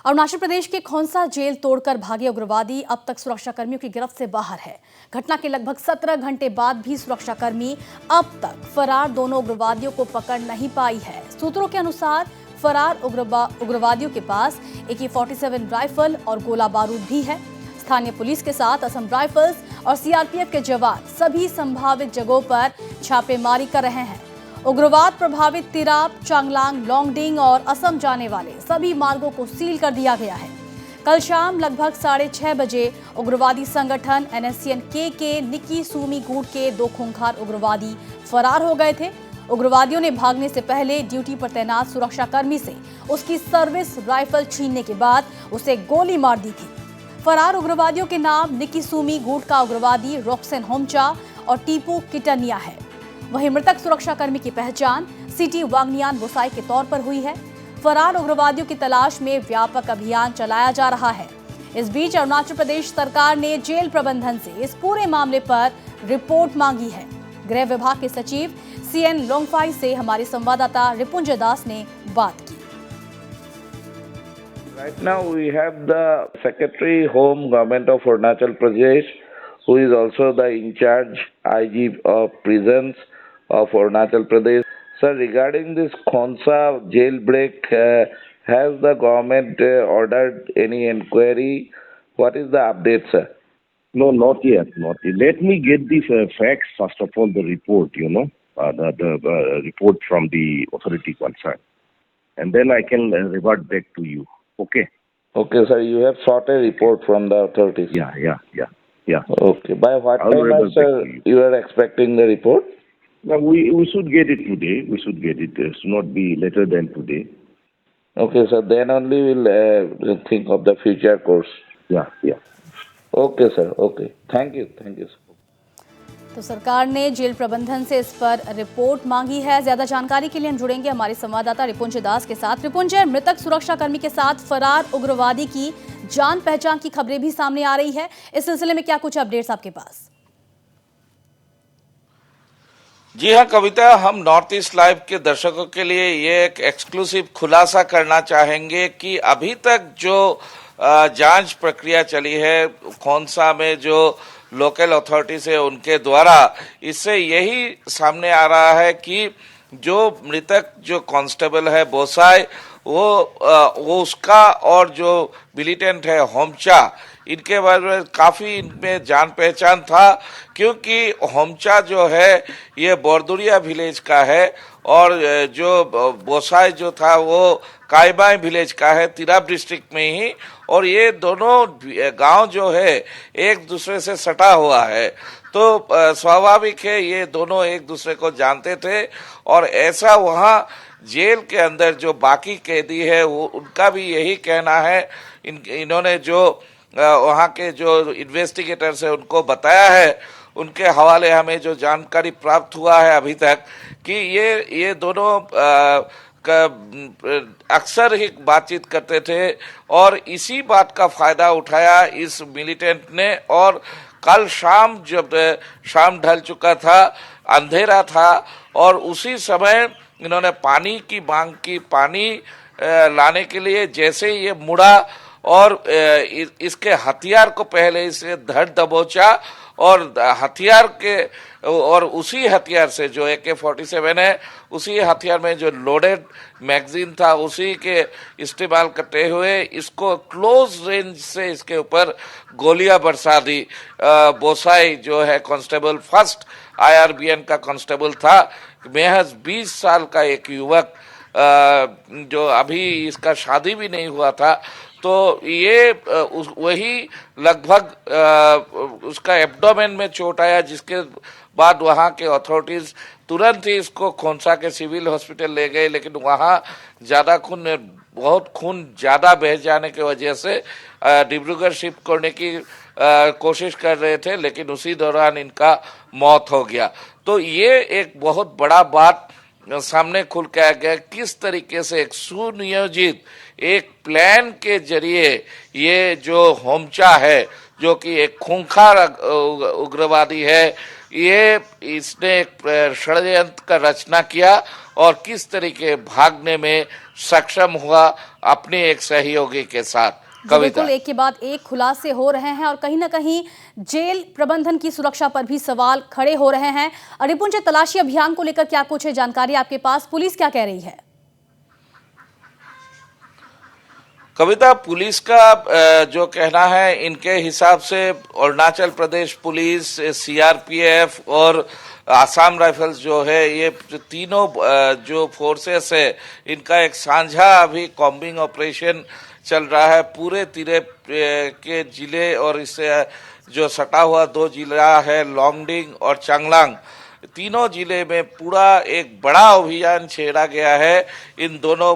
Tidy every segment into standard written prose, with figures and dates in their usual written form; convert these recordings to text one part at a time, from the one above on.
अरुणाचल प्रदेश के खोंसा जेल तोड़कर भागे उग्रवादी अब तक सुरक्षाकर्मियों की गिरफ्त से बाहर है। घटना के लगभग 17 घंटे बाद भी सुरक्षाकर्मी अब तक फरार दोनों उग्रवादियों को पकड़ नहीं पाई है। सूत्रों के अनुसार फरार उग्रवादियों के पास AK-47 राइफल और गोला बारूद भी है। स्थानीय पुलिस के साथ असम राइफल्स और CRPF के जवान सभी संभावित जगहों पर छापेमारी कर रहे हैं। उग्रवाद प्रभावित तिराप, चांगलांग, लोंगडिंग और असम जाने वाले सभी मार्गों को सील कर दिया गया है। कल शाम लगभग 6:30 बजे उग्रवादी संगठन NSCN-K के निकी सूमी गुट के 2 खूंखार उग्रवादी फरार हो गए थे। उग्रवादियों ने भागने से पहले ड्यूटी पर तैनात सुरक्षाकर्मी से उसकी सर्विस राइफल छीनने के बाद उसे गोली मार दी थी। फरार उग्रवादियों के नाम निकी सूमी गुट का उग्रवादी रोक्सेन होमचा और टीपू किटनिया है। वहीं मृतक सुरक्षाकर्मी की पहचान सिटी वांगनियान बोसाई के तौर पर हुई है। फरार उग्रवादियों की तलाश में व्यापक अभियान चलाया जा रहा है। इस बीच अरुणाचल प्रदेश सरकार ने जेल प्रबंधन से इस पूरे मामले पर रिपोर्ट मांगी है। गृह विभाग के सचिव CN लोंगफाई से हमारे संवाददाता रिपुंजय दास ने बात की। Right now we have the Secretary Home Government of Arunachal Pradesh, who is also the in charge IG of prisons of Arunachal Pradesh. Sir, regarding this Khonsa jailbreak, has the government ordered any inquiry? What is the update, sir? No, not yet, not yet. Let me get the facts, first of all, the report, the report from the authority concerned. And then I can revert back to you. Okay? Okay, sir. You have sought a report from the authorities? Yeah. Okay. By what time, sir, you are expecting the report? Now, we should get it today. We should get it. It should not be later than today. Okay, sir. Then only we'll think of the future course. Yeah. Okay, sir. Okay. Thank you, sir. तो सरकार ने jail प्रबंधन से इस पर report मांगी है। ज्यादा जानकारी के लिए हम जुड़ेंगे हमारे संवाददाता रिपुंजय दास के साथ। रिपुंजय, मृतक सुरक्षाकर्मी के साथ फरार उग्रवादी की जान पहचान की खबरें भी सामने आ रही है। इस सिलसिले में क्या कुछ अपडेट्स आपके पास? जी हाँ कविता, हम नॉर्थ ईस्ट लाइव के दर्शकों के लिए ये एक एक्सक्लूसिव खुलासा करना चाहेंगे कि अभी तक जो जांच प्रक्रिया चली है खोंसा में जो लोकल अथॉरिटीज है उनके द्वारा, इससे यही सामने आ रहा है कि जो मृतक जो कांस्टेबल है बोसाई वो उसका और जो मिलिटेंट है होमचा, इनके बारे में काफी इनमें जान पहचान था, क्योंकि होमचा जो है ये बोरदुरिया विलेज का है और जो बोसाई जो था वो कायबाई विलेज का है, तिराप डिस्ट्रिक्ट में ही। और ये दोनों गांव जो है एक दूसरे से सटा हुआ है, तो स्वाभाविक है ये दोनों एक दूसरे को जानते थे। और ऐसा वहाँ जेल के अंदर जो बाकी कैदी है वो उनका भी यही कहना है। इन्होंने जो वहाँ के जो इन्वेस्टिगेटर्स है उनको बताया है, उनके हवाले हमें जो जानकारी प्राप्त हुआ है अभी तक कि ये दोनों अक्सर ही बातचीत करते थे और इसी बात का फायदा उठाया इस मिलिटेंट ने। और कल शाम जब शाम ढल चुका था, अंधेरा था और उसी समय इन्होंने पानी की मांग की। पानी लाने के लिए जैसे ही ये मुड़ा और इसके हथियार को पहले इसे धड़ दबोचा और हथियार के और उसी हथियार से जो AK-47 है, उसी हथियार में जो लोडेड मैगजीन था उसी के इस्तेमाल करते हुए इसको क्लोज रेंज से इसके ऊपर गोलियां बरसा दी। बोसाई जो है कांस्टेबल फर्स्ट IRBN का कांस्टेबल था, महज 20 साल का एक युवक जो अभी इसका शादी भी नहीं हुआ था, तो ये वही लगभग उसका एब्डोमेन में चोट आया, जिसके बाद वहाँ के अथॉरिटीज तुरंत ही इसको खोंसा के सिविल हॉस्पिटल ले गए, लेकिन वहाँ बहुत खून ज्यादा बह जाने की वजह से डिब्रूगढ़ शिफ्ट करने की कोशिश कर रहे थे, लेकिन उसी दौरान इनका मौत हो गया। तो ये एक बहुत बड़ा बात सामने खुल के आ गया, किस तरीके से एक सुनियोजित एक प्लान के जरिए ये जो होमचा है, जो कि एक खूंखार उग्रवादी है, ये इसने एक षड्यंत्र का रचना किया और किस तरीके भागने में सक्षम हुआ अपने एक सहयोगी के साथ। बिल्कुल, एक के बाद एक खुलासे हो रहे हैं और कहीं ना कहीं जेल प्रबंधन की सुरक्षा पर भी सवाल खड़े हो रहे हैं। रिपुंजय, तलाशी अभियान को लेकर क्या कुछ है जानकारी आपके पास? पुलिस क्या कह रही है? कविता, पुलिस का जो कहना है, इनके हिसाब से अरुणाचल प्रदेश पुलिस, सीआरपीएफ और आसाम राइफल्स जो है, ये तीनों जो फोर्सेस है, इनका एक साझा अभी कॉम्बिंग ऑपरेशन चल रहा है पूरे तिरे के जिले और इससे जो सटा हुआ 2 जिला है लोंगडिंग और चांगलांग, तीनों जिले में पूरा एक बड़ा अभियान छेड़ा गया है इन दोनों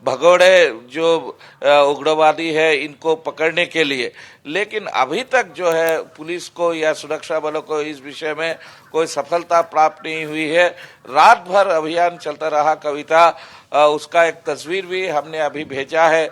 भगोड़े जो उग्रवादी है इनको पकड़ने के लिए। लेकिन अभी तक जो है पुलिस को या सुरक्षा बलों को इस विषय में कोई सफलता प्राप्त नहीं हुई है। रात भर अभियान चलता रहा कविता, उसका एक तस्वीर भी हमने अभी भेजा है,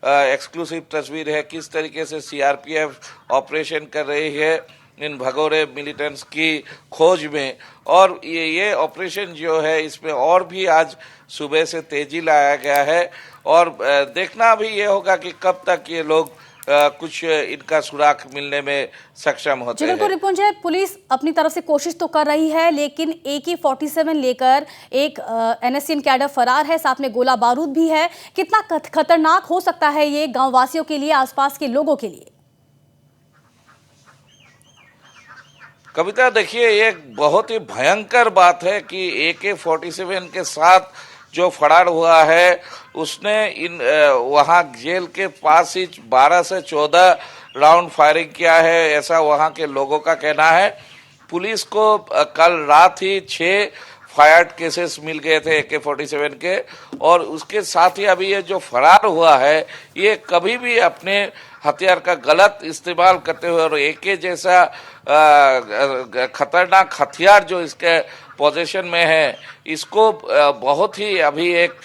एक्सक्लूसिव तस्वीर है किस तरीके से सीआरपीएफ ऑपरेशन कर रही है इन भगोड़े मिलिटेंट्स की खोज में। और ये ऑपरेशन जो है इसमें और भी आज सुबह से तेजी लाया गया है और देखना भी ये होगा कि कब तक ये लोग कुछ इनका सुराग मिलने में सक्षम होते हैं। तो रिपुंजय, पुलिस अपनी तरफ से कोशिश तो कर रही है, लेकिन AK-47 लेकर एक NSCN कैडर फरार है, साथ में गोला बारूद भी है। कितना खतरनाक हो सकता है ये गांव वासियों के लिए, आसपास के लोगों के लिए? कविता, देखिए, ये एक बहुत ही भयंकर बात है कि AK-47 के साथ जो फरार हुआ है उसने इन वहां जेल के पास ही 12 से 14 राउंड फायरिंग किया है, ऐसा वहां के लोगों का कहना है। पुलिस को कल रात ही 6 फायर्ड केसेस मिल गए थे AK-47 के, और उसके साथ ही अभी ये जो फरार हुआ है ये कभी भी अपने हथियार का गलत इस्तेमाल करते हुए, और AK जैसा खतरनाक हथियार जो इसके पोजीशन में है, इसको बहुत ही अभी एक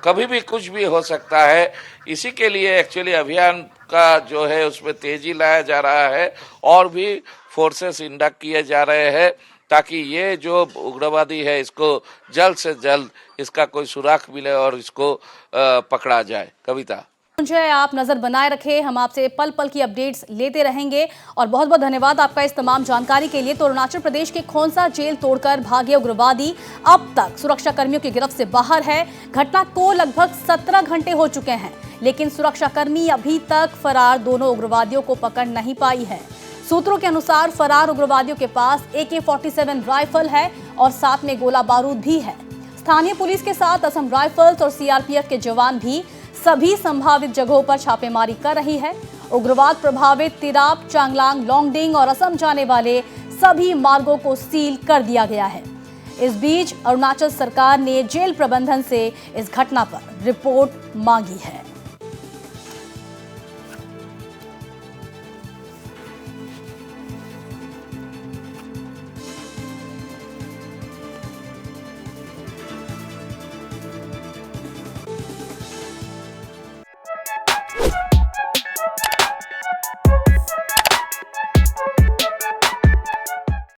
कभी भी कुछ भी हो सकता है। इसी के लिए एक्चुअली अभियान का जो है उसमें तेजी लाया जा रहा है और भी फोर्सेस इंडक्ट किए जा रहे हैं ताकि ये जो उग्रवादी है इसको जल्द से जल्द इसका कोई सुराग मिले और इसको पकड़ा जाए। कविता, आप नजर बनाए रखें, हम आपसे पल पल की अपडेट्स लेते रहेंगे और बहुत बहुत धन्यवाद आपका इस तमाम जानकारी के लिए। तो अरुणाचल प्रदेश के खोंसा जेल तोड़कर भागे उग्रवादी अब तक सुरक्षा कर्मियों की गिरफ्त से बाहर है। घटना को लगभग 17 घंटे हो चुके हैं, लेकिन सुरक्षाकर्मी अभी तक फरार दोनों उग्रवादियों को पकड़ नहीं पाई है। सूत्रों के अनुसार फरार उग्रवादियों के पास AK-47 राइफल है और साथ में गोला बारूद भी है। स्थानीय पुलिस के साथ असम राइफल्स और CRPF के जवान भी सभी संभावित जगहों पर छापेमारी कर रही है। उग्रवाद प्रभावित तिराप, चांगलांग, लोंगडिंग और असम जाने वाले सभी मार्गों को सील कर दिया गया है। इस बीच अरुणाचल सरकार ने जेल प्रबंधन से इस घटना पर रिपोर्ट मांगी है।